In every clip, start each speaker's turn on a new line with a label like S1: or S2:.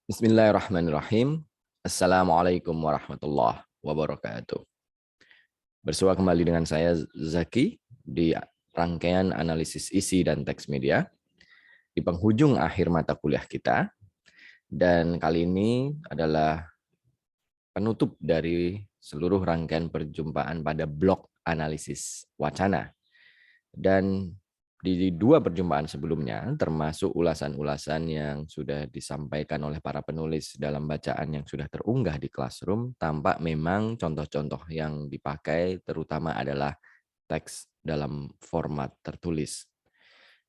S1: Bismillahirrahmanirrahim. Assalamualaikum warahmatullahi wabarakatuh. Bersua kembali dengan saya Zaki di rangkaian analisis isi dan teks media di penghujung akhir mata kuliah kita. Dan kali ini adalah penutup dari seluruh rangkaian perjumpaan pada blok analisis wacana. Dan di dua perjumpaan sebelumnya, termasuk ulasan-ulasan yang sudah disampaikan oleh para penulis dalam bacaan yang sudah terunggah di Classroom, tampak memang contoh-contoh yang dipakai terutama adalah teks dalam format tertulis.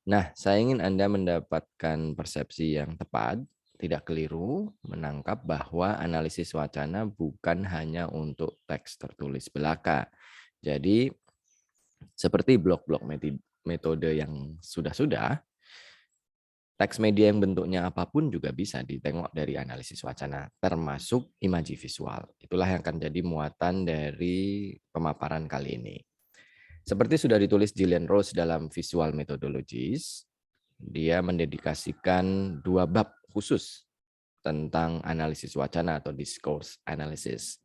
S1: Nah, saya ingin Anda mendapatkan persepsi yang tepat, tidak keliru, menangkap bahwa analisis wacana bukan hanya untuk teks tertulis belaka. Jadi, seperti blok-blok metode yang sudah-sudah, teks media yang bentuknya apapun juga bisa ditengok dari analisis wacana, termasuk imaji visual. Itulah yang akan jadi muatan dari pemaparan kali ini. Seperti sudah ditulis Gillian Rose dalam Visual Methodologies, dia mendedikasikan 2 bab khusus tentang analisis wacana atau discourse analysis.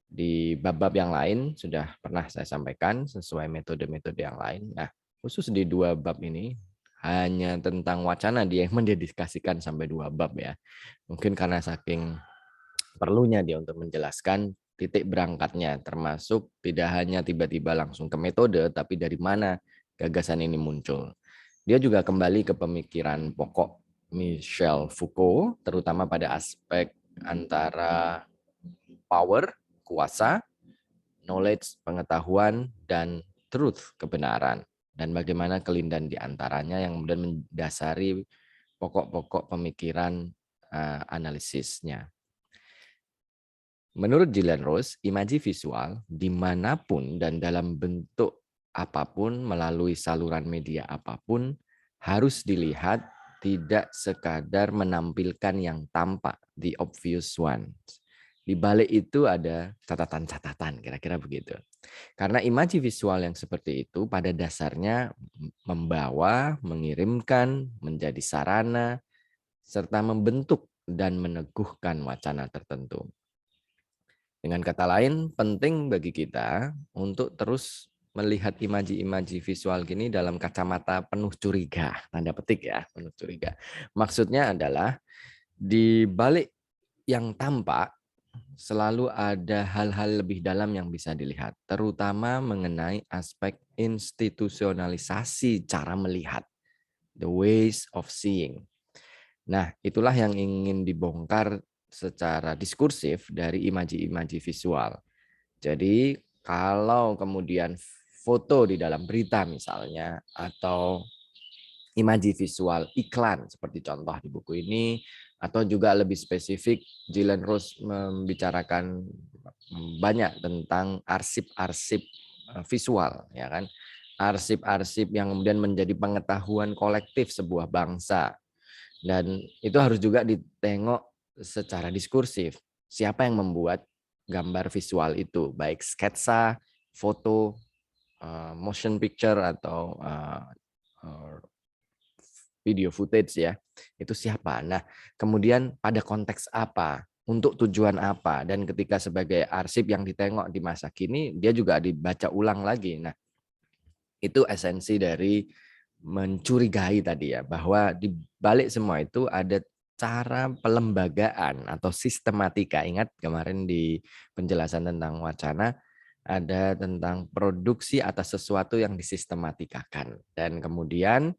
S1: Di bab-bab yang lain sudah pernah saya sampaikan sesuai metode-metode yang lain. Nah, khusus di 2 bab ini hanya tentang wacana dia yang mendedikasikan sampai 2 bab ya. Mungkin karena saking perlunya dia untuk menjelaskan titik berangkatnya, termasuk tidak hanya tiba-tiba langsung ke metode, tapi dari mana gagasan ini muncul. Dia juga kembali ke pemikiran pokok Michel Foucault, terutama pada aspek antara power, kuasa, knowledge, pengetahuan, dan truth, kebenaran. Dan bagaimana kelindahan di antaranya yang kemudian mendasari pokok-pokok pemikiran analisisnya. Menurut Gillian Rose, imaji visual dimanapun dan dalam bentuk apapun melalui saluran media apapun harus dilihat tidak sekadar menampilkan yang tampak, the obvious one. Di balik itu ada catatan-catatan, kira-kira begitu. Karena imaji visual yang seperti itu pada dasarnya membawa, mengirimkan, menjadi sarana, serta membentuk dan meneguhkan wacana tertentu. Dengan kata lain, penting bagi kita untuk terus melihat imaji-imaji visual gini dalam kacamata penuh curiga, tanda petik ya, penuh curiga. Maksudnya adalah di balik yang tampak selalu ada hal-hal lebih dalam yang bisa dilihat, terutama mengenai aspek institusionalisasi cara melihat, the ways of seeing. Nah, itulah yang ingin dibongkar secara diskursif dari imaji-imaji visual. Jadi, kalau kemudian foto di dalam berita misalnya, atau imaji visual iklan seperti contoh di buku ini, atau juga lebih spesifik Gillian Rose membicarakan banyak tentang arsip-arsip visual, ya kan? Arsip-arsip yang kemudian menjadi pengetahuan kolektif sebuah bangsa. Dan itu harus juga ditengok secara diskursif. Siapa yang membuat gambar visual itu, baik sketsa, foto, motion picture atau video footage ya, itu siapa. Nah, kemudian pada konteks apa, untuk tujuan apa, dan ketika sebagai arsip yang ditengok di masa kini, dia juga dibaca ulang lagi. Nah, itu esensi dari mencurigai tadi ya, bahwa di balik semua itu ada cara pelembagaan atau sistematika. Ingat kemarin di penjelasan tentang wacana, ada tentang produksi atas sesuatu yang disistematikakan. Dan kemudian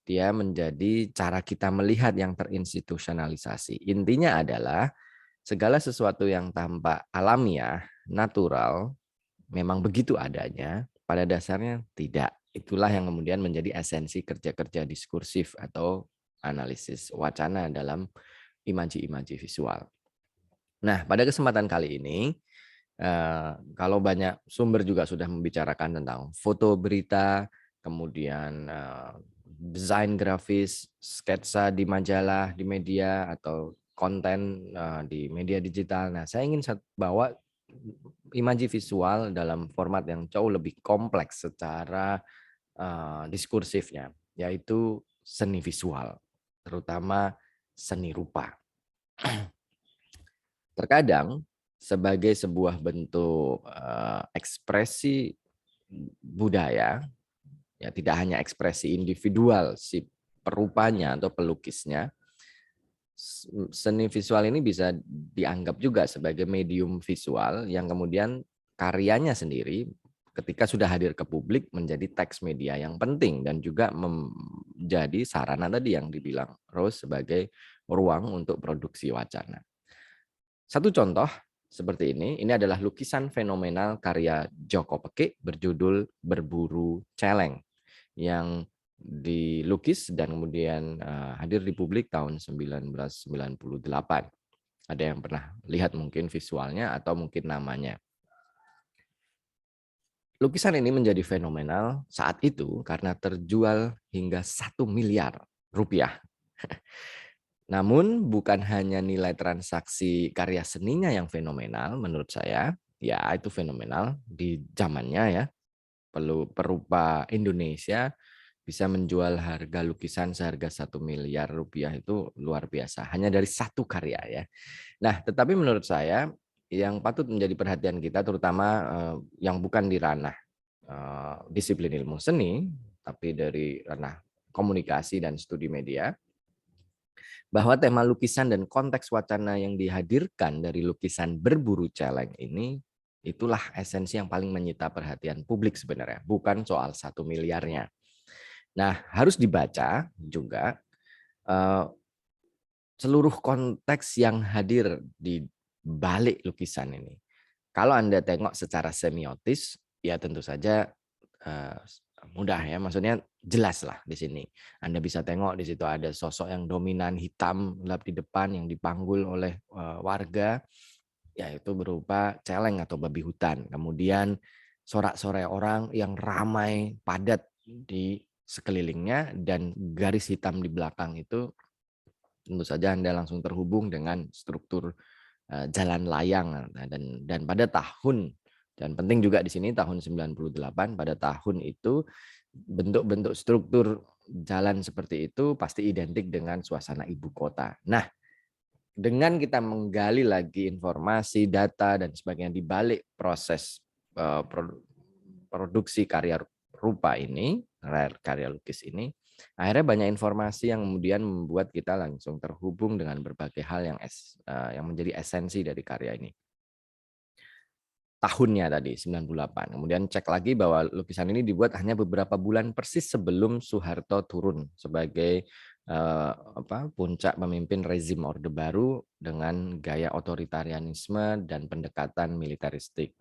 S1: dia menjadi cara kita melihat yang terinstitusionalisasi. Intinya adalah segala sesuatu yang tampak alamiah, natural, memang begitu adanya, pada dasarnya tidak. Itulah yang kemudian menjadi esensi kerja-kerja diskursif atau analisis wacana dalam imaji-imaji visual. Nah, pada kesempatan kali ini, kalau banyak sumber juga sudah membicarakan tentang foto berita, kemudian desain grafis, sketsa di majalah, di media, atau konten di media digital. Nah, saya ingin bawa imaji visual dalam format yang jauh lebih kompleks secara diskursifnya, yaitu seni visual, terutama seni rupa. Terkadang sebagai sebuah bentuk ekspresi budaya, ya tidak hanya ekspresi individual si perupanya atau pelukisnya, seni visual ini bisa dianggap juga sebagai medium visual yang kemudian karyanya sendiri ketika sudah hadir ke publik menjadi teks media yang penting dan juga menjadi sarana tadi yang dibilang Rose sebagai ruang untuk produksi wacana. Satu contoh seperti ini adalah lukisan fenomenal karya Joko Peke berjudul Berburu Celeng yang dilukis dan kemudian hadir di publik tahun 1998. Ada yang pernah lihat mungkin visualnya atau mungkin namanya. Lukisan ini menjadi fenomenal saat itu karena terjual hingga 1 miliar rupiah. Namun bukan hanya nilai transaksi karya seninya yang fenomenal menurut saya, ya itu fenomenal di zamannya ya. Perupa Indonesia bisa menjual harga lukisan seharga 1 miliar rupiah itu luar biasa. Hanya dari satu karya ya. Nah, tetapi menurut saya yang patut menjadi perhatian kita terutama yang bukan di ranah disiplin ilmu seni, tapi dari ranah komunikasi dan studi media, bahwa tema lukisan dan konteks wacana yang dihadirkan dari lukisan Berburu Celeng ini, itulah esensi yang paling menyita perhatian publik sebenarnya, bukan soal 1 miliarnya. Nah, harus dibaca juga seluruh konteks yang hadir di balik lukisan ini. Kalau Anda tengok secara semiotis, ya tentu saja mudah ya, maksudnya jelas lah di sini. Anda bisa tengok di situ ada sosok yang dominan hitam gelap di depan yang dipanggul oleh warga, yaitu berupa celeng atau babi hutan. Kemudian sorak-sorai orang yang ramai padat di sekelilingnya dan garis hitam di belakang itu tentu saja Anda langsung terhubung dengan struktur jalan layang. Nah, dan pada tahun dan penting juga di sini tahun 98 pada tahun itu bentuk-bentuk struktur jalan seperti itu pasti identik dengan suasana ibu kota. Nah, dengan kita menggali lagi informasi, data dan sebagainya di balik proses produksi karya rupa ini, karya lukis ini, akhirnya banyak informasi yang kemudian membuat kita langsung terhubung dengan berbagai hal yang menjadi esensi dari karya ini. Tahunnya tadi 98. Kemudian cek lagi bahwa lukisan ini dibuat hanya beberapa bulan persis sebelum Soeharto turun sebagai puncak pemimpin rezim Orde Baru dengan gaya otoritarianisme dan pendekatan militeristik.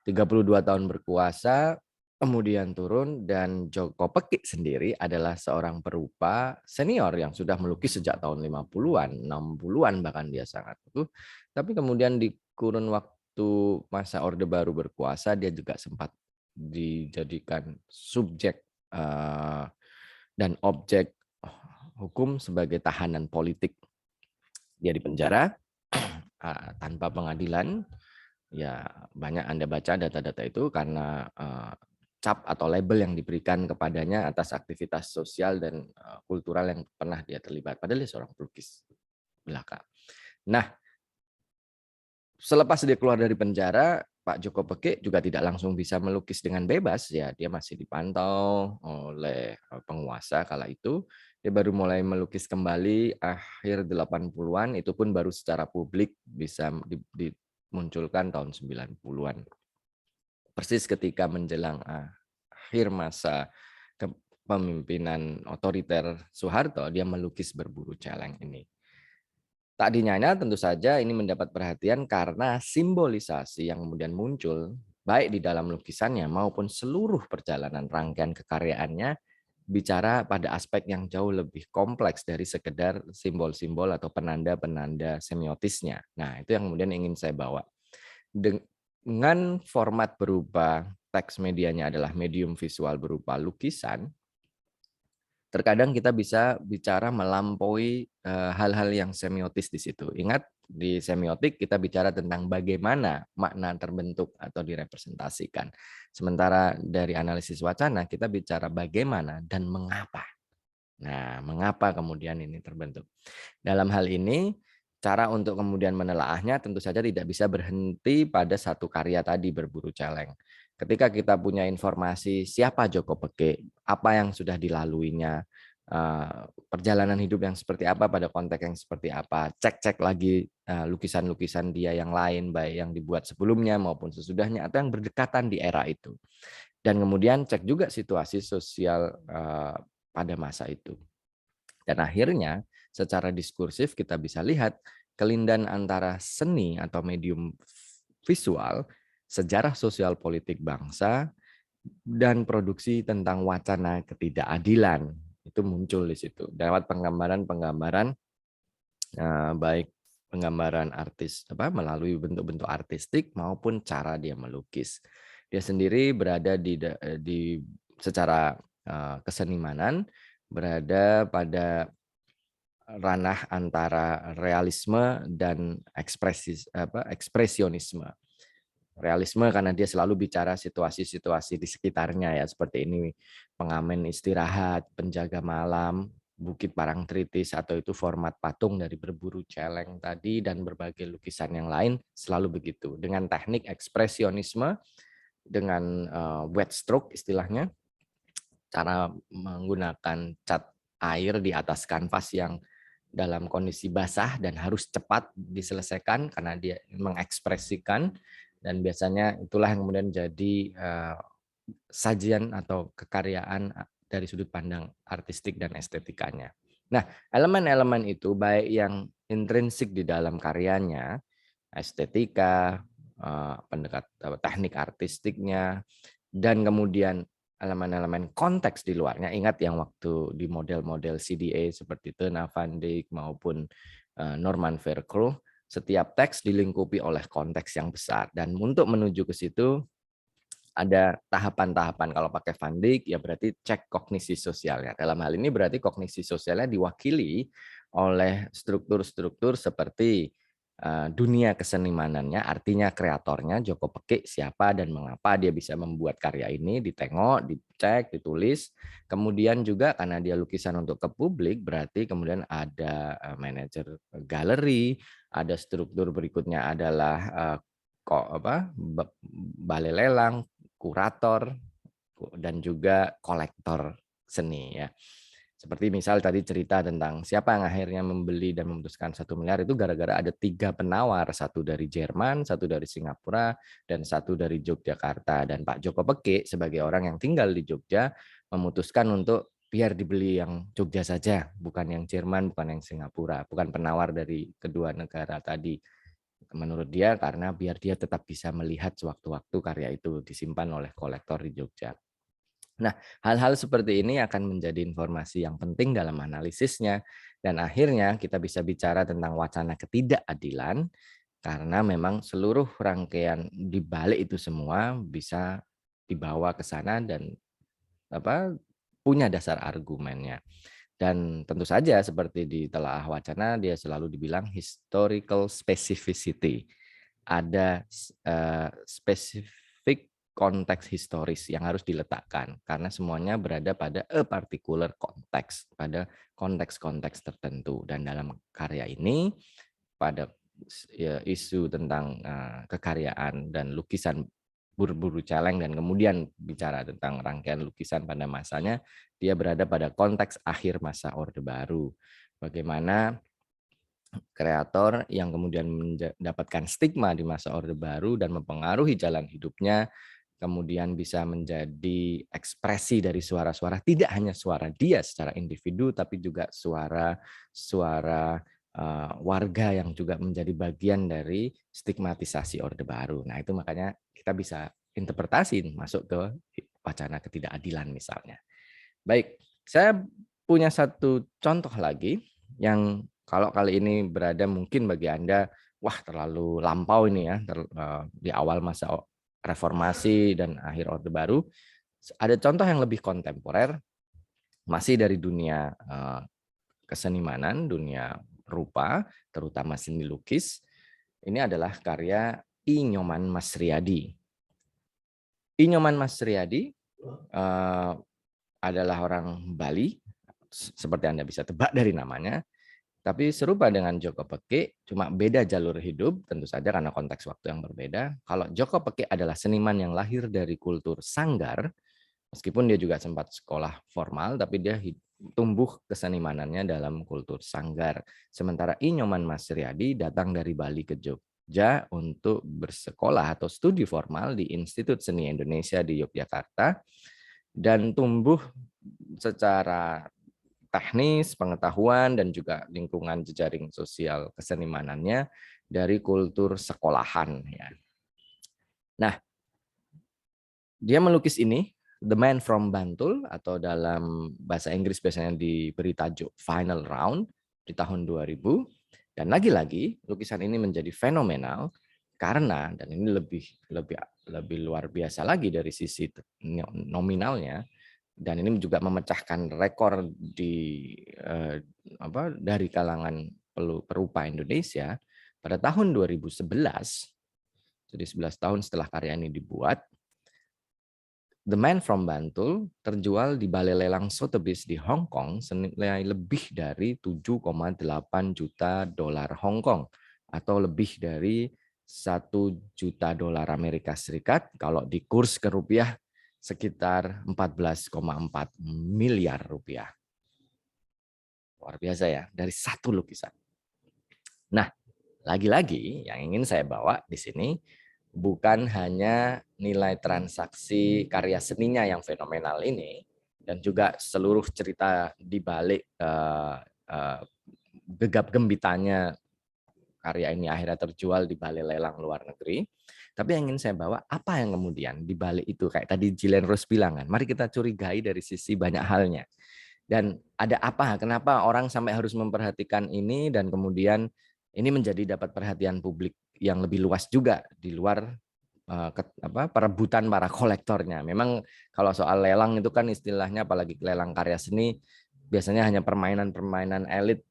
S1: 32 tahun berkuasa, kemudian turun, dan Joko Pekik sendiri adalah seorang perupa senior yang sudah melukis sejak tahun 50-an, 60-an bahkan dia sangat itu. Tapi kemudian di kurun waktu masa Orde Baru berkuasa, dia juga sempat dijadikan subjek dan objek hukum sebagai tahanan politik. Dia dipenjara tanpa pengadilan. Ya, banyak Anda baca data-data itu karena cap atau label yang diberikan kepadanya atas aktivitas sosial dan kultural yang pernah dia terlibat. Padahal dia seorang pelukis belaka. Nah, selepas dia keluar dari penjara, Pak Joko Peke juga tidak langsung bisa melukis dengan bebas. Ya, dia masih dipantau oleh penguasa kala itu. Dia baru mulai melukis kembali akhir 80-an, itu pun baru secara publik bisa dimunculkan tahun 90-an. Persis ketika menjelang akhir masa kepemimpinan otoriter Soeharto, dia melukis Berburu Celeng ini. Tak dinyana tentu saja ini mendapat perhatian karena simbolisasi yang kemudian muncul baik di dalam lukisannya maupun seluruh perjalanan rangkaian kekaryaannya bicara pada aspek yang jauh lebih kompleks dari sekedar simbol-simbol atau penanda-penanda semiotisnya. Nah, itu yang kemudian ingin saya bawa. Dengan format berupa teks medianya adalah medium visual berupa lukisan, terkadang kita bisa bicara melampaui hal-hal yang semiotis di situ. Ingat, di semiotik kita bicara tentang bagaimana makna terbentuk atau direpresentasikan. Sementara dari analisis wacana kita bicara bagaimana dan mengapa. Nah, mengapa kemudian ini terbentuk. Dalam hal ini cara untuk kemudian menelaahnya tentu saja tidak bisa berhenti pada satu karya tadi, Berburu Celeng. Ketika kita punya informasi siapa Joko Peke, apa yang sudah dilaluinya, perjalanan hidup yang seperti apa pada konteks yang seperti apa, cek-cek lagi lukisan-lukisan dia yang lain, baik yang dibuat sebelumnya maupun sesudahnya atau yang berdekatan di era itu. Dan kemudian cek juga situasi sosial pada masa itu. Dan akhirnya secara diskursif kita bisa lihat kelindahan antara seni atau medium visual, sejarah sosial politik bangsa, dan produksi tentang wacana ketidakadilan. Itu muncul di situ. Lewat penggambaran-penggambaran, baik penggambaran artis melalui bentuk-bentuk artistik maupun cara dia melukis. Dia sendiri berada di secara kesenimanan berada pada ranah antara realisme dan ekspresionisme. Realisme karena dia selalu bicara situasi-situasi di sekitarnya ya, seperti ini pengamen istirahat, penjaga malam, Bukit Parangtritis, atau itu format patung dari Berburu Celeng tadi dan berbagai lukisan yang lain selalu begitu. Dengan teknik ekspresionisme, dengan wet stroke istilahnya, cara menggunakan cat air di atas kanvas yang dalam kondisi basah dan harus cepat diselesaikan karena dia mengekspresikan, dan biasanya itulah yang kemudian jadi sajian atau kekaryaan dari sudut pandang artistik dan estetikanya. Nah, elemen-elemen itu baik yang intrinsik di dalam karyanya, estetika, teknik artistiknya, dan kemudian elemen-elemen konteks di luarnya. Ingat yang waktu di model-model CDA seperti Tena Van Dyck maupun Norman Fairclough, setiap teks dilingkupi oleh konteks yang besar. Dan untuk menuju ke situ ada tahapan-tahapan. Kalau pakai Van Dyck ya berarti cek kognisi sosialnya. Dalam hal ini berarti kognisi sosialnya diwakili oleh struktur-struktur seperti dunia kesenimanannya, artinya kreatornya Joko Peke siapa dan mengapa dia bisa membuat karya ini, ditengok, dicek, ditulis. Kemudian juga karena dia lukisan untuk ke publik, berarti kemudian ada manajer galeri, ada struktur berikutnya adalah balai lelang, kurator, dan juga kolektor seni ya. Seperti misal tadi cerita tentang siapa yang akhirnya membeli dan memutuskan 1 miliar itu gara-gara ada 3 penawar, satu dari Jerman, satu dari Singapura, dan satu dari Yogyakarta. Dan Pak Joko Peke sebagai orang yang tinggal di Jogja memutuskan untuk biar dibeli yang Jogja saja, bukan yang Jerman, bukan yang Singapura, bukan penawar dari kedua negara tadi. Menurut dia karena biar dia tetap bisa melihat sewaktu-waktu karya itu disimpan oleh kolektor di Jogja. Nah, hal-hal seperti ini akan menjadi informasi yang penting dalam analisisnya, dan akhirnya kita bisa bicara tentang wacana ketidakadilan karena memang seluruh rangkaian di balik itu semua bisa dibawa ke sana dan punya dasar argumennya. Dan tentu saja seperti di Telaah Wacana dia selalu dibilang historical specificity. Ada spesifik konteks historis yang harus diletakkan karena semuanya berada pada a particular konteks, pada konteks-konteks tertentu. Dan dalam karya ini pada isu tentang kekaryaan dan lukisan Berburu Celeng dan kemudian bicara tentang rangkaian lukisan pada masanya, dia berada pada konteks akhir masa Orde Baru. Bagaimana kreator yang kemudian mendapatkan stigma di masa Orde Baru dan mempengaruhi jalan hidupnya, kemudian bisa menjadi ekspresi dari suara-suara, tidak hanya suara dia secara individu, tapi juga suara warga yang juga menjadi bagian dari stigmatisasi Orde Baru. Nah itu makanya kita bisa interpretasi masuk ke wacana ketidakadilan misalnya. Baik, saya punya satu contoh lagi yang kalau kali ini berada mungkin bagi Anda, wah terlalu lampau ini ya, di awal masa reformasi dan akhir Orde Baru. Ada contoh yang lebih kontemporer, masih dari dunia kesenimanan, dunia rupa, terutama seni lukis. Ini adalah karya I Nyoman Mas Riyadi. I Nyoman Mas Riyadi adalah orang Bali, seperti Anda bisa tebak dari namanya. Tapi serupa dengan Joko Pekik, cuma beda jalur hidup, tentu saja karena konteks waktu yang berbeda. Kalau Joko Pekik adalah seniman yang lahir dari kultur sanggar, meskipun dia juga sempat sekolah formal, tapi dia tumbuh kesenimanannya dalam kultur sanggar. Sementara I Nyoman Mas Riyadi datang dari Bali ke Jogja untuk bersekolah atau studi formal di Institut Seni Indonesia di Yogyakarta, dan tumbuh secara teknis, pengetahuan, dan juga lingkungan jejaring sosial kesenimanannya dari kultur sekolahan. Ya. Nah, dia melukis ini, The Man from Bantul, atau dalam bahasa Inggris biasanya diberi tajuk Final Round, di tahun 2000. Dan lagi-lagi, lukisan ini menjadi fenomenal karena, dan ini lebih luar biasa lagi dari sisi nominalnya, dan ini juga memecahkan rekor dari kalangan perupa Indonesia pada tahun 2011. Jadi 11 tahun setelah karya ini dibuat, The Man from Bantul terjual di balai lelang Sotheby's di Hong Kong senilai lebih dari 7,8 juta dolar Hong Kong, atau lebih dari 1 juta dolar Amerika Serikat, kalau di kurs ke rupiah sekitar 14,4 miliar rupiah. Luar biasa ya, dari satu lukisan. Nah, lagi-lagi yang ingin saya bawa di sini bukan hanya nilai transaksi karya seninya yang fenomenal ini, dan juga seluruh cerita di balik gegap gembitanya karya ini akhirnya terjual di balai lelang luar negeri. Tapi yang ingin saya bawa, apa yang kemudian di balik itu, kayak tadi Gillian Rose bilang kan, mari kita curigai dari sisi banyak halnya. Dan ada apa, kenapa orang sampai harus memperhatikan ini, dan kemudian ini menjadi dapat perhatian publik yang lebih luas juga di luar perebutan para kolektornya. Memang kalau soal lelang itu kan istilahnya, apalagi lelang karya seni, biasanya hanya permainan-permainan elit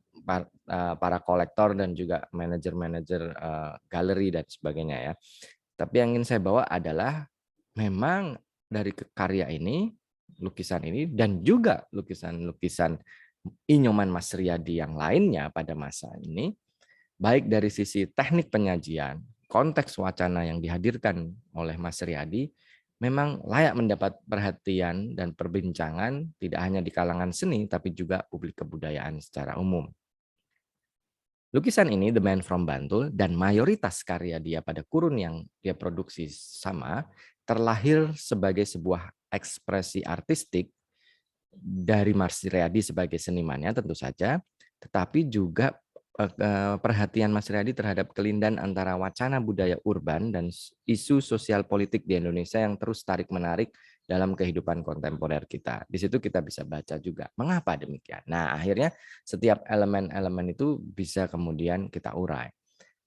S1: para kolektor dan juga manajer-manajer galeri dan sebagainya ya. Tapi yang ingin saya bawa adalah memang dari karya ini, lukisan ini, dan juga lukisan-lukisan I Nyoman Mas Riyadi yang lainnya pada masa ini, baik dari sisi teknik penyajian, konteks wacana yang dihadirkan oleh Mas Riyadi, memang layak mendapat perhatian dan perbincangan tidak hanya di kalangan seni, tapi juga publik kebudayaan secara umum. Lukisan ini, The Man from Bantul, dan mayoritas karya dia pada kurun yang dia produksi sama, terlahir sebagai sebuah ekspresi artistik dari Mas Riyadi sebagai senimannya tentu saja, tetapi juga perhatian Mas Riyadi terhadap kelindan antara wacana budaya urban dan isu sosial politik di Indonesia yang terus tarik-menarik dalam kehidupan kontemporer kita. Di situ kita bisa baca juga mengapa demikian. Nah, akhirnya setiap elemen-elemen itu bisa kemudian kita urai.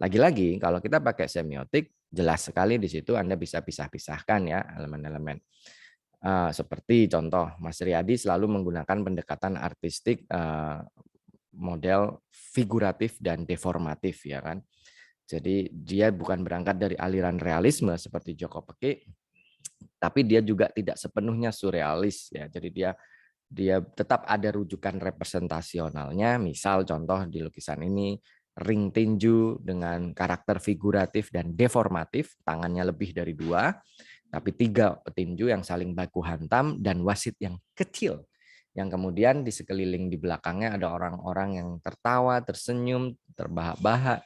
S1: Lagi-lagi kalau kita pakai semiotik, jelas sekali di situ Anda bisa pisah-pisahkan ya elemen-elemen. Seperti contoh, Mas Riyadi selalu menggunakan pendekatan artistik model figuratif dan deformatif ya kan. Jadi dia bukan berangkat dari aliran realisme seperti Joko Pekik, tapi dia juga tidak sepenuhnya surrealis ya. Jadi dia tetap ada rujukan representasionalnya. Misal contoh di lukisan ini, ring tinju dengan karakter figuratif dan deformatif, tangannya lebih dari 2, tapi 3 petinju yang saling baku hantam, dan wasit yang kecil, yang kemudian di sekeliling di belakangnya ada orang-orang yang tertawa, tersenyum, terbahak-bahak,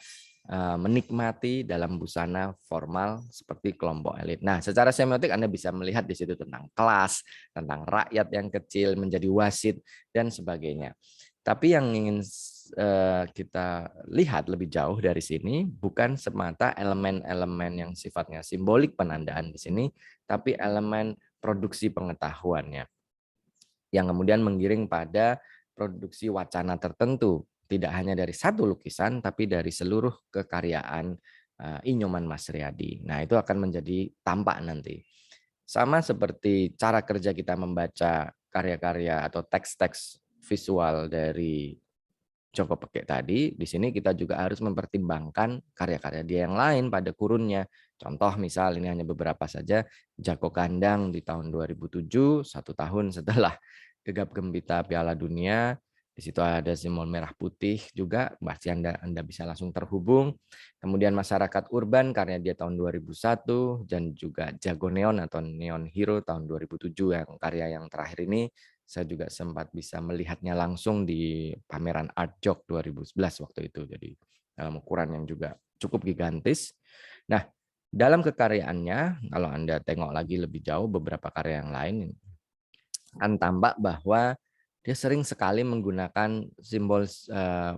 S1: menikmati dalam busana formal seperti kelompok elit. Nah, secara semiotik Anda bisa melihat di situ tentang kelas, tentang rakyat yang kecil menjadi wasit, dan sebagainya. Tapi yang ingin kita lihat lebih jauh dari sini bukan semata elemen-elemen yang sifatnya simbolik penandaan di sini, tapi elemen produksi pengetahuannya yang kemudian menggiring pada produksi wacana tertentu, tidak hanya dari satu lukisan, tapi dari seluruh kekaryaan I Nyoman Mas Riyadi. Nah, itu akan menjadi tampak nanti. Sama seperti cara kerja kita membaca karya-karya atau teks-teks visual dari Joko Pekik tadi, di sini kita juga harus mempertimbangkan karya-karya dia yang lain pada kurunnya. Contoh misal, ini hanya beberapa saja, Joko Kandang di tahun 2007, 1 tahun setelah gegap gempita Piala Dunia, Di situ ada simbol merah putih juga, pasti Anda bisa langsung terhubung. Kemudian Masyarakat Urban karya dia tahun 2001, dan juga Jago Neon atau Neon Hero tahun 2007 yang karya yang terakhir ini saya juga sempat bisa melihatnya langsung di pameran Art Jog 2011 waktu itu. Jadi dalam ukuran yang juga cukup gigantis. Nah, dalam kekaryaannya, kalau Anda tengok lagi lebih jauh beberapa karya yang lain, akan tampak bahwa dia sering sekali menggunakan simbol,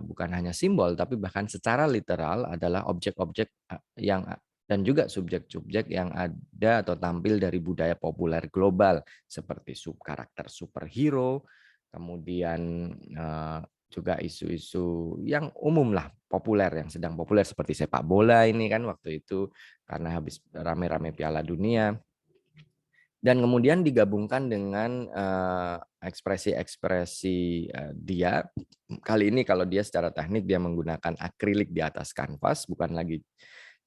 S1: bukan hanya simbol, tapi bahkan secara literal adalah objek-objek yang dan juga subjek-subjek yang ada atau tampil dari budaya populer global seperti karakter superhero, kemudian juga isu-isu yang umum lah, populer, yang sedang populer seperti sepak bola ini kan waktu itu karena habis rame-rame Piala Dunia. Dan kemudian digabungkan dengan ekspresi-ekspresi dia. Kali ini kalau dia secara teknik dia menggunakan akrilik di atas kanvas, bukan lagi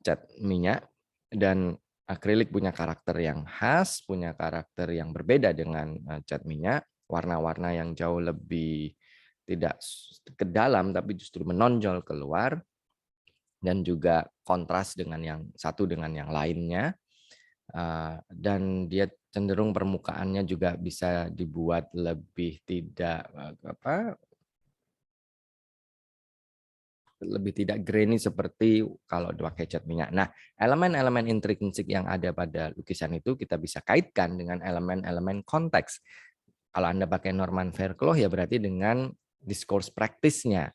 S1: cat minyak. Dan akrilik punya karakter yang khas, punya karakter yang berbeda dengan cat minyak. Warna-warna yang jauh lebih tidak ke dalam, tapi justru menonjol keluar. Dan juga kontras dengan yang satu dengan yang lainnya. Dan dia cenderung permukaannya juga bisa dibuat lebih tidak grainy seperti kalau pakai cat minyak. Nah, elemen-elemen intrinsik yang ada pada lukisan itu kita bisa kaitkan dengan elemen-elemen konteks. Kalau Anda pakai Norman Fairclough ya berarti dengan diskurs praktisnya.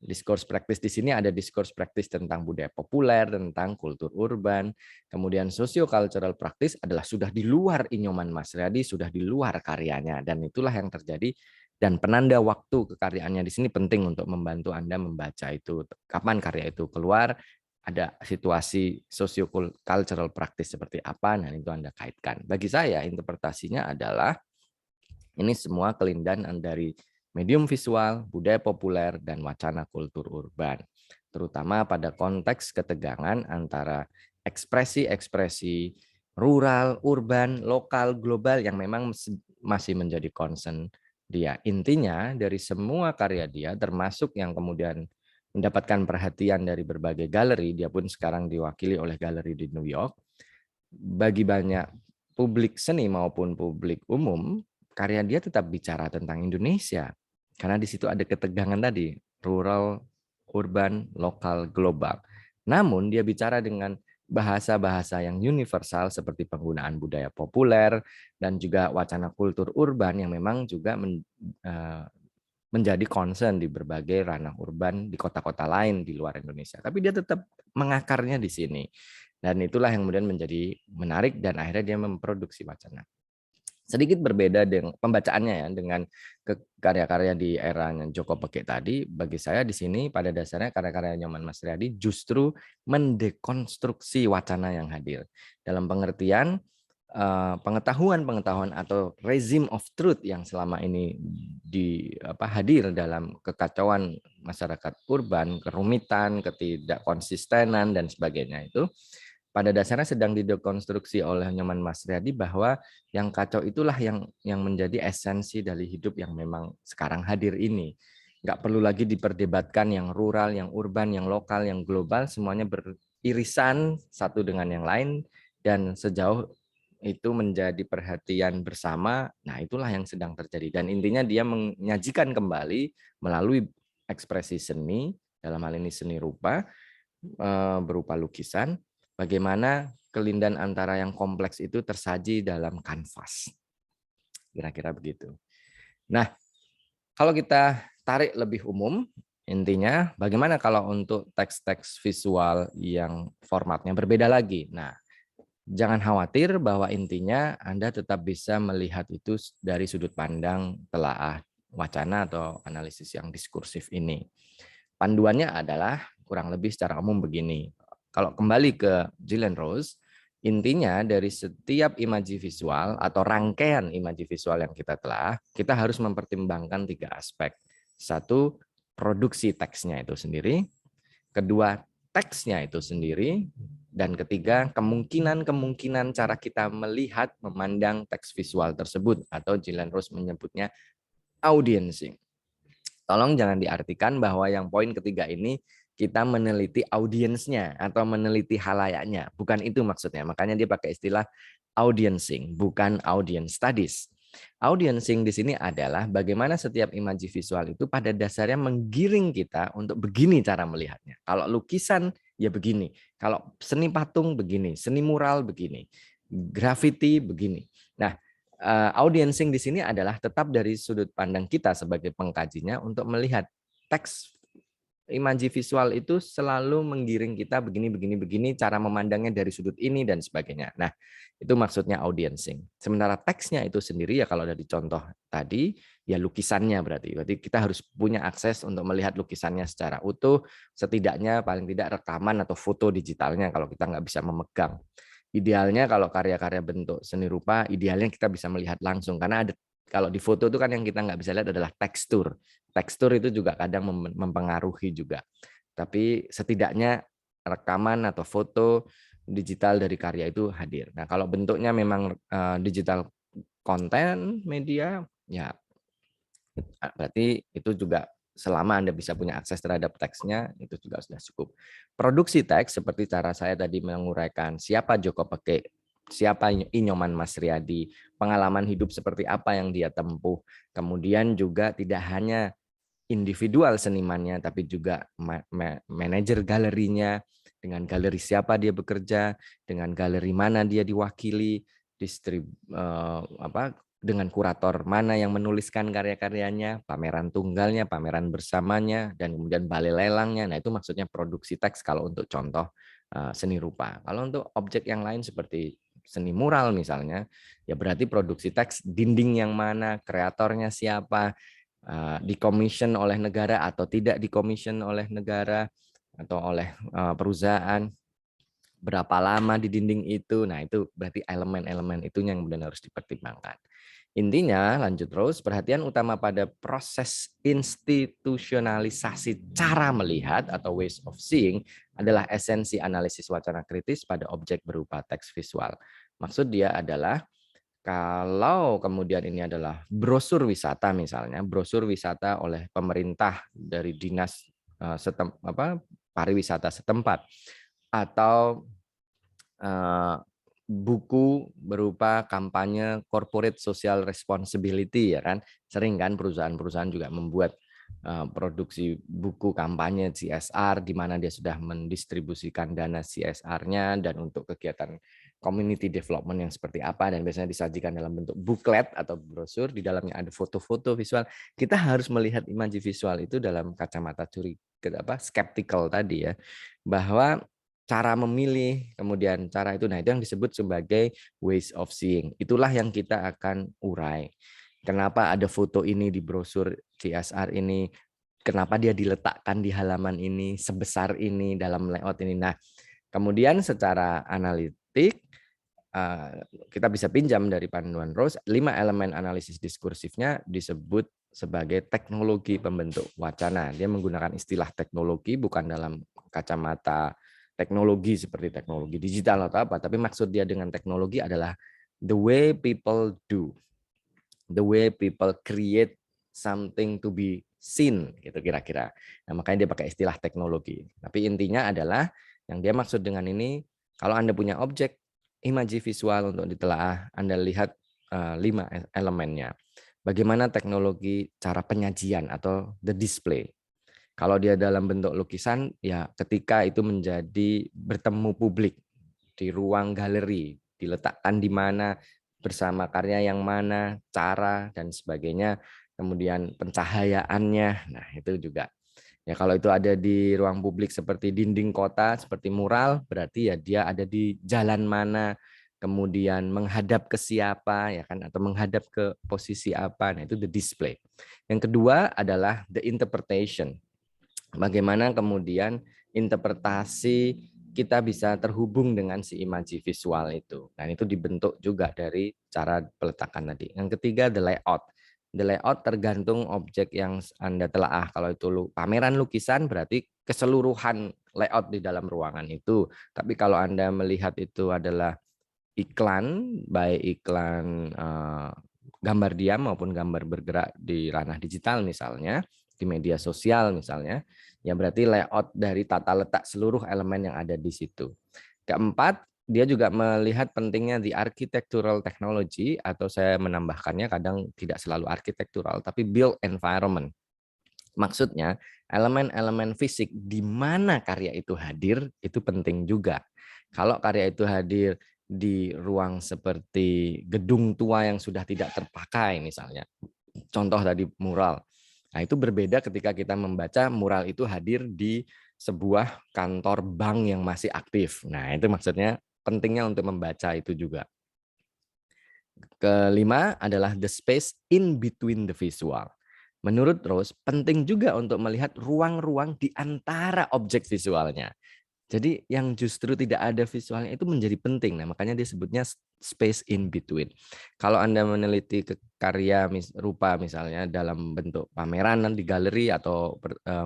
S1: Diskurs praktis di sini ada diskurs praktis tentang budaya populer, tentang kultur urban, kemudian socio-cultural praktis adalah sudah di luar Inyoman Mas Riyadi, sudah di luar karyanya, dan itulah yang terjadi. Dan penanda waktu kekaryaannya di sini penting untuk membantu Anda membaca itu, kapan karya itu keluar, ada situasi socio-cultural praktis seperti apa, nah itu Anda kaitkan. Bagi saya interpretasinya adalah ini semua kelindahan dari medium visual, budaya populer, dan wacana kultur urban. Terutama pada konteks ketegangan antara ekspresi-ekspresi rural, urban, lokal, global yang memang masih menjadi concern dia. Intinya dari semua karya dia, termasuk yang kemudian mendapatkan perhatian dari berbagai galeri, dia pun sekarang diwakili oleh galeri di New York, bagi banyak publik seni maupun publik umum, karya dia tetap bicara tentang Indonesia. Karena di situ ada ketegangan tadi, rural, urban, lokal, global. Namun dia bicara dengan bahasa-bahasa yang universal seperti penggunaan budaya populer dan juga wacana kultur urban yang memang juga menjadi concern di berbagai ranah urban di kota-kota lain di luar Indonesia. Tapi dia tetap mengakarnya di sini. Dan itulah yang kemudian menjadi menarik dan akhirnya dia memproduksi wacana. Sedikit berbeda dengan pembacaannya ya dengan karya-karya di eranya Joko Pekik tadi. Bagi saya di sini pada dasarnya karya-karya Nyoman Mas Riyadi justru mendekonstruksi wacana yang hadir. Dalam pengertian pengetahuan atau regime of truth yang selama ini hadir dalam kekacauan masyarakat urban, kerumitan, ketidakkonsistenan dan sebagainya itu pada dasarnya sedang didekonstruksi oleh Nyoman Mas Riyadi bahwa yang kacau itulah yang menjadi esensi dari hidup yang memang sekarang hadir ini. Nggak perlu lagi diperdebatkan yang rural, yang urban, yang lokal, yang global, semuanya beririsan satu dengan yang lain, dan sejauh itu menjadi perhatian bersama, nah itulah yang sedang terjadi. Dan intinya dia menyajikan kembali melalui ekspresi seni, dalam hal ini seni rupa, berupa lukisan, bagaimana kelindahan antara yang kompleks itu tersaji dalam kanvas. Kira-kira begitu. Nah, kalau kita tarik lebih umum, intinya bagaimana kalau untuk teks-teks visual yang formatnya berbeda lagi. Nah, jangan khawatir bahwa intinya Anda tetap bisa melihat itu dari sudut pandang telaah wacana atau analisis yang diskursif ini. Panduannya adalah kurang lebih secara umum begini. Kalau kembali ke Gillian Rose, intinya dari setiap imaji visual atau rangkaian imaji visual yang kita telah, kita harus mempertimbangkan 3 aspek. Satu, produksi teksnya itu sendiri. Kedua, teksnya itu sendiri. Dan ketiga, kemungkinan cara kita melihat, memandang teks visual tersebut, atau Gillian Rose menyebutnya audiencing. Tolong jangan diartikan bahwa yang poin ketiga ini kita meneliti audiensnya atau meneliti halayaknya. Bukan itu maksudnya. Makanya dia pakai istilah audiencing, bukan audience studies. Audiencing di sini adalah bagaimana setiap imaji visual itu pada dasarnya menggiring kita untuk begini cara melihatnya. Kalau lukisan ya begini, kalau seni patung begini, seni mural begini, graffiti begini. Nah, audiencing di sini adalah tetap dari sudut pandang kita sebagai pengkajinya untuk melihat teks imaji visual itu selalu menggiring kita begini, begini, begini, cara memandangnya dari sudut ini dan sebagainya. Nah, itu maksudnya audiencing. Sementara teksnya itu sendiri ya kalau dari contoh tadi, ya lukisannya berarti. Berarti kita harus punya akses untuk melihat lukisannya secara utuh, setidaknya paling tidak rekaman atau foto digitalnya kalau kita nggak bisa memegang. Idealnya kalau karya-karya bentuk seni rupa, idealnya kita bisa melihat langsung. Karena ada kalau di foto itu kan yang kita nggak bisa lihat adalah tekstur. Tekstur itu juga kadang mempengaruhi juga. Tapi setidaknya rekaman atau foto digital dari karya itu hadir. Nah, kalau bentuknya memang digital konten media, ya berarti itu juga selama Anda bisa punya akses terhadap teksnya, itu juga sudah cukup. Produksi teks, seperti cara saya tadi menguraikan siapa Joko Peke, siapa Inyoman Mas Riyadi, pengalaman hidup seperti apa yang dia tempuh. Kemudian juga tidak hanya individual senimannya, tapi juga manajer galerinya, dengan galeri siapa dia bekerja, dengan galeri mana dia diwakili, dengan kurator mana yang menuliskan karya-karyanya, pameran tunggalnya, pameran bersamanya, dan kemudian balai lelangnya. Nah, itu maksudnya produksi teks kalau untuk contoh seni rupa. Kalau untuk objek yang lain seperti seni mural misalnya, ya berarti produksi teks dinding yang mana, kreatornya siapa, dikomission oleh negara atau tidak dikomission oleh negara atau oleh perusahaan, berapa lama di dinding itu. Nah, itu berarti elemen-elemen itu yang kemudian harus dipertimbangkan. Intinya, lanjut terus, perhatian utama pada proses institusionalisasi cara melihat atau ways of seeing adalah esensi analisis wacana kritis pada objek berupa teks visual. Maksud dia adalah kalau kemudian ini adalah brosur wisata misalnya, brosur wisata oleh pemerintah dari dinas pariwisata setempat, atau buku berupa kampanye corporate social responsibility, ya kan, sering kan perusahaan-perusahaan juga membuat produksi buku kampanye CSR di mana dia sudah mendistribusikan dana CSR-nya dan untuk kegiatan community development yang seperti apa, dan biasanya disajikan dalam bentuk booklet atau brosur, di dalamnya ada foto-foto visual. Kita harus melihat imaji visual itu dalam kacamata skeptical tadi ya, bahwa cara memilih, kemudian cara itu, nah itu yang disebut sebagai ways of seeing. Itulah yang kita akan urai. Kenapa ada foto ini di brosur CSR ini, kenapa dia diletakkan di halaman ini, sebesar ini, dalam layout ini. Nah, kemudian secara analitik, kita bisa pinjam dari panduan Rose, 5 elemen analisis diskursifnya disebut sebagai teknologi pembentuk wacana. Dia menggunakan istilah teknologi bukan dalam kacamata teknologi seperti teknologi digital atau apa, tapi maksud dia dengan teknologi adalah the way people do, the way people create something to be seen, gitu kira-kira. Nah, makanya dia pakai istilah teknologi. Tapi intinya adalah yang dia maksud dengan ini, kalau Anda punya objek imaji visual untuk ditelaah, Anda lihat 5 elemennya. Bagaimana teknologi cara penyajian atau the display. Kalau dia dalam bentuk lukisan, ya ketika itu menjadi bertemu publik di ruang galeri, diletakkan di mana, bersama karya yang mana, cara dan sebagainya, kemudian pencahayaannya. Nah, itu juga. Ya kalau itu ada di ruang publik seperti dinding kota, seperti mural, berarti ya dia ada di jalan mana, kemudian menghadap ke siapa, ya kan, atau menghadap ke posisi apa. Nah, itu the display. Yang kedua adalah the interpretation. Bagaimana kemudian interpretasi kita bisa terhubung dengan si imaji visual itu. Dan itu dibentuk juga dari cara peletakan tadi. Yang ketiga, the layout. The layout tergantung objek yang Anda telaah. Kalau itu pameran lukisan berarti keseluruhan layout di dalam ruangan itu. Tapi kalau Anda melihat itu adalah iklan, baik iklan gambar diam maupun gambar bergerak di ranah digital misalnya, di media sosial misalnya, ya berarti layout dari tata letak seluruh elemen yang ada di situ. Keempat, dia juga melihat pentingnya the architectural technology, atau saya menambahkannya kadang tidak selalu architectural, tapi built environment. Maksudnya, elemen-elemen fisik di mana karya itu hadir, itu penting juga. Kalau karya itu hadir di ruang seperti gedung tua yang sudah tidak terpakai misalnya, contoh tadi mural. Nah, itu berbeda ketika kita membaca mural itu hadir di sebuah kantor bank yang masih aktif. Nah, itu maksudnya pentingnya untuk membaca itu juga. Kelima adalah the space in between the visual. Menurut Rose, penting juga untuk melihat ruang-ruang di antara objek visualnya. Jadi yang justru tidak ada visualnya itu menjadi penting. Nah, makanya disebutnya space in between. Kalau Anda meneliti karya rupa misalnya dalam bentuk pameran di galeri atau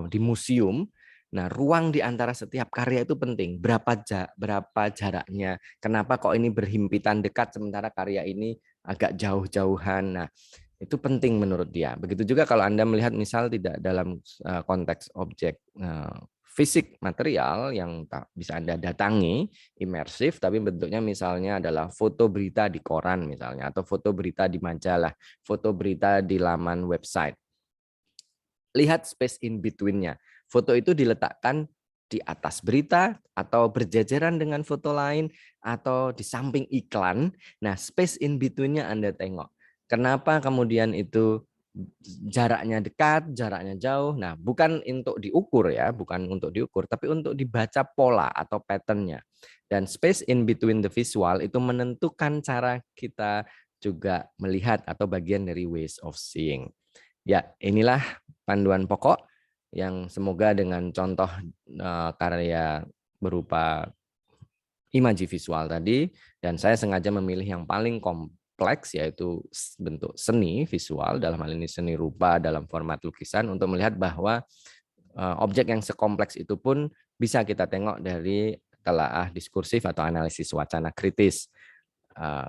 S1: di museum, nah ruang di antara setiap karya itu penting. Berapa jaraknya? Kenapa kok ini berhimpitan dekat sementara karya ini agak jauh-jauhan? Nah, itu penting menurut dia. Begitu juga kalau Anda melihat misal tidak dalam konteks objek fisik material yang bisa Anda datangi, imersif, tapi bentuknya misalnya adalah foto berita di koran misalnya, atau foto berita di majalah, foto berita di laman website. Lihat space in between-nya. Foto itu diletakkan di atas berita, atau berjajaran dengan foto lain, atau di samping iklan. Nah, space in between-nya Anda tengok. Kenapa kemudian itu jaraknya dekat, jaraknya jauh? Nah, bukan untuk diukur ya, bukan untuk diukur, tapi untuk dibaca pola atau pattern-nya. Dan space in between the visual itu menentukan cara kita juga melihat atau bagian dari ways of seeing. Ya, inilah panduan pokok yang semoga dengan contoh karya berupa imaji visual tadi, dan saya sengaja memilih yang paling kompleks yaitu bentuk seni visual, dalam hal ini seni rupa dalam format lukisan, untuk melihat bahwa objek yang sekompleks itu pun bisa kita tengok dari telaah diskursif atau analisis wacana kritis.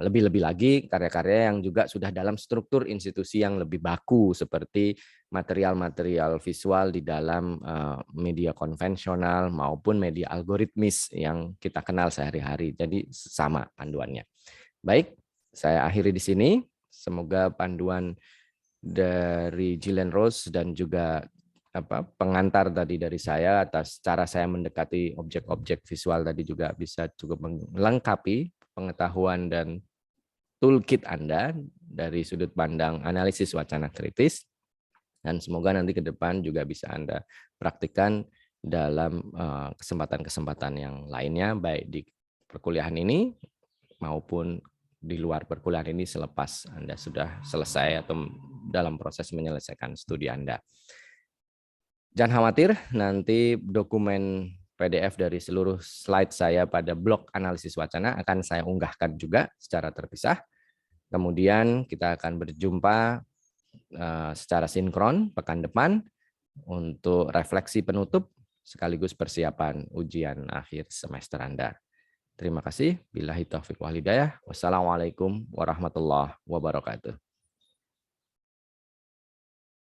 S1: Lebih-lebih lagi karya-karya yang juga sudah dalam struktur institusi yang lebih baku, seperti material-material visual di dalam media konvensional maupun media algoritmis yang kita kenal sehari-hari. Jadi sama panduannya. Baik, saya akhiri di sini. Semoga panduan dari Gillian Rose dan juga pengantar tadi dari saya atas cara saya mendekati objek-objek visual tadi juga bisa cukup melengkapi pengetahuan dan toolkit Anda dari sudut pandang analisis wacana kritis, dan semoga nanti ke depan juga bisa Anda praktikkan dalam kesempatan-kesempatan yang lainnya, baik di perkuliahan ini maupun di luar perkuliahan ini selepas Anda sudah selesai atau dalam proses menyelesaikan studi Anda. Jangan khawatir, nanti dokumen PDF dari seluruh slide saya pada blog analisis wacana akan saya unggahkan juga secara terpisah. Kemudian kita akan berjumpa secara sinkron pekan depan untuk refleksi penutup sekaligus persiapan ujian akhir semester Anda. Terima kasih. Billahi taufiq wal hidayah. Wassalamualaikum warahmatullahi wabarakatuh.